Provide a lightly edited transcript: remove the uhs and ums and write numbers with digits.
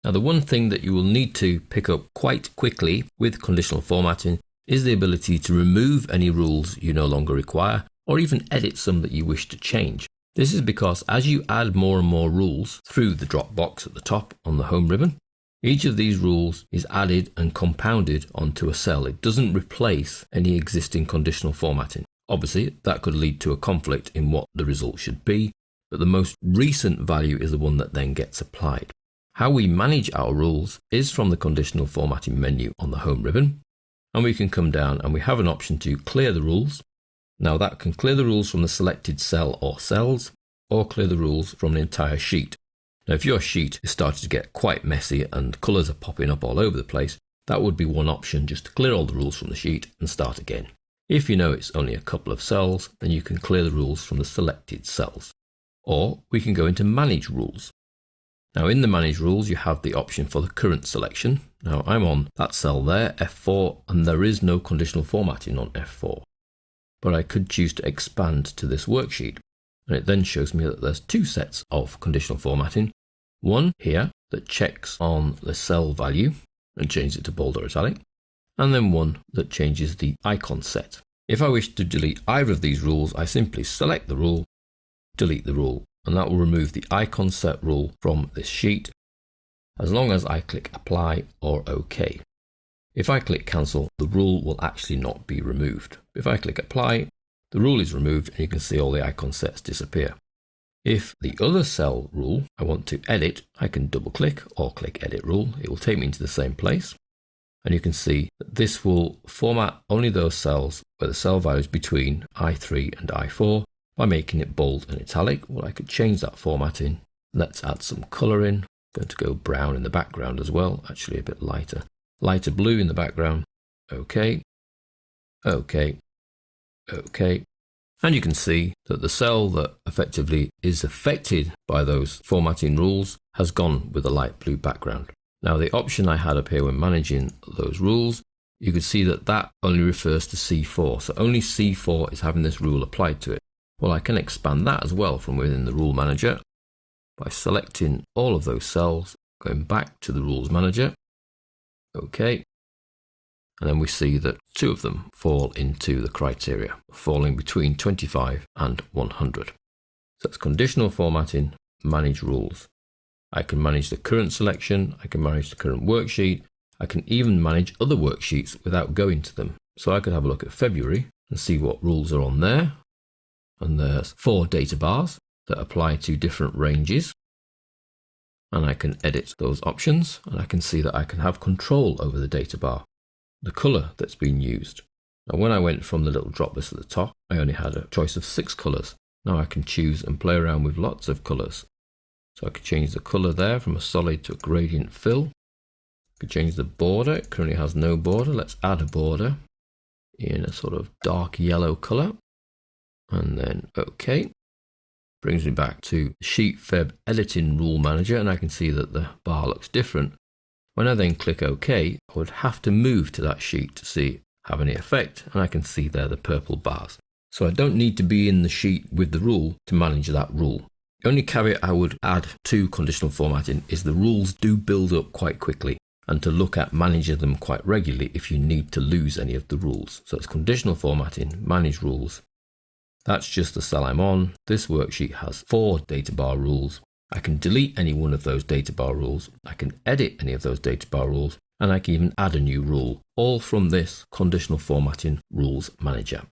Now, the one thing that you will need to pick up quite quickly with conditional formatting is the ability to remove any rules you no longer require, or even edit some that you wish to change. This is because as you add more and more rules through the drop box at the top on the home ribbon, each of these rules is added and compounded onto a cell. It doesn't replace any existing conditional formatting. Obviously, that could lead to a conflict in what the result should be, but the most recent value is the one that then gets applied. How we manage our rules is from the conditional formatting menu on the home ribbon, and we can come down and we have an option to clear the rules. Now that can clear the rules from the selected cell or cells, or clear the rules from the entire sheet. Now if your sheet is starting to get quite messy and colours are popping up all over the place, that would be one option, just to clear all the rules from the sheet and start again. If you know it's only a couple of cells, then you can clear the rules from the selected cells. Or we can go into Manage Rules. Now in the Manage Rules, you have the option for the current selection. Now I'm on that cell there, F4, and there is no conditional formatting on F4. But I could choose to expand to this worksheet. And it then shows me that there's two sets of conditional formatting. One here that checks on the cell value and changes it to bold or italic. And then one that changes the icon set. If I wish to delete either of these rules, I simply select the rule, delete the rule, and that will remove the icon set rule from this sheet, as long as I click Apply or OK. If I click Cancel, the rule will actually not be removed. If I click Apply, the rule is removed and you can see all the icon sets disappear. If the other cell rule I want to edit, I can double click or click Edit Rule. It will take me into the same place. And you can see that this will format only those cells where the cell value is between I3 and I4 by making it bold and italic. Well, I could change that formatting. Let's add some colour in. I'm going to go brown in the background as well, actually a bit lighter. Lighter blue in the background. OK, OK, OK. And you can see that the cell that effectively is affected by those formatting rules has gone with a light blue background. Now the option I had up here when managing those rules, you can see that that only refers to C4. So only C4 is having this rule applied to it. Well, I can expand that as well from within the rule manager by selecting all of those cells, going back to the rules manager. OK. And then we see that two of them fall into the criteria, falling between 25 and 100. So that's conditional formatting, manage rules. I can manage the current selection, I can manage the current worksheet, I can even manage other worksheets without going to them. So I could have a look at February and see what rules are on there. And there's 4 data bars that apply to different ranges. And I can edit those options and I can see that I can have control over the data bar, the colour that's been used. Now when I went from the little drop list at the top, I only had a choice of 6 colours. Now I can choose and play around with lots of colours. So I could change the colour there from a solid to a gradient fill. I could change the border. It currently has no border. Let's add a border in a sort of dark yellow colour. And then OK. Brings me back to Sheet Feb Editing Rule Manager, and I can see that the bar looks different. When I then click OK, I would have to move to that sheet to see have any effect, and I can see there the purple bars. So I don't need to be in the sheet with the rule to manage that rule. The only caveat I would add to conditional formatting is the rules do build up quite quickly, and to look at managing them quite regularly if you need to lose any of the rules. So it's conditional formatting, manage rules. That's just the cell I'm on. This worksheet has 4 data bar rules. I can delete any one of those data bar rules. I can edit any of those data bar rules, and I can even add a new rule, all from this conditional formatting rules manager.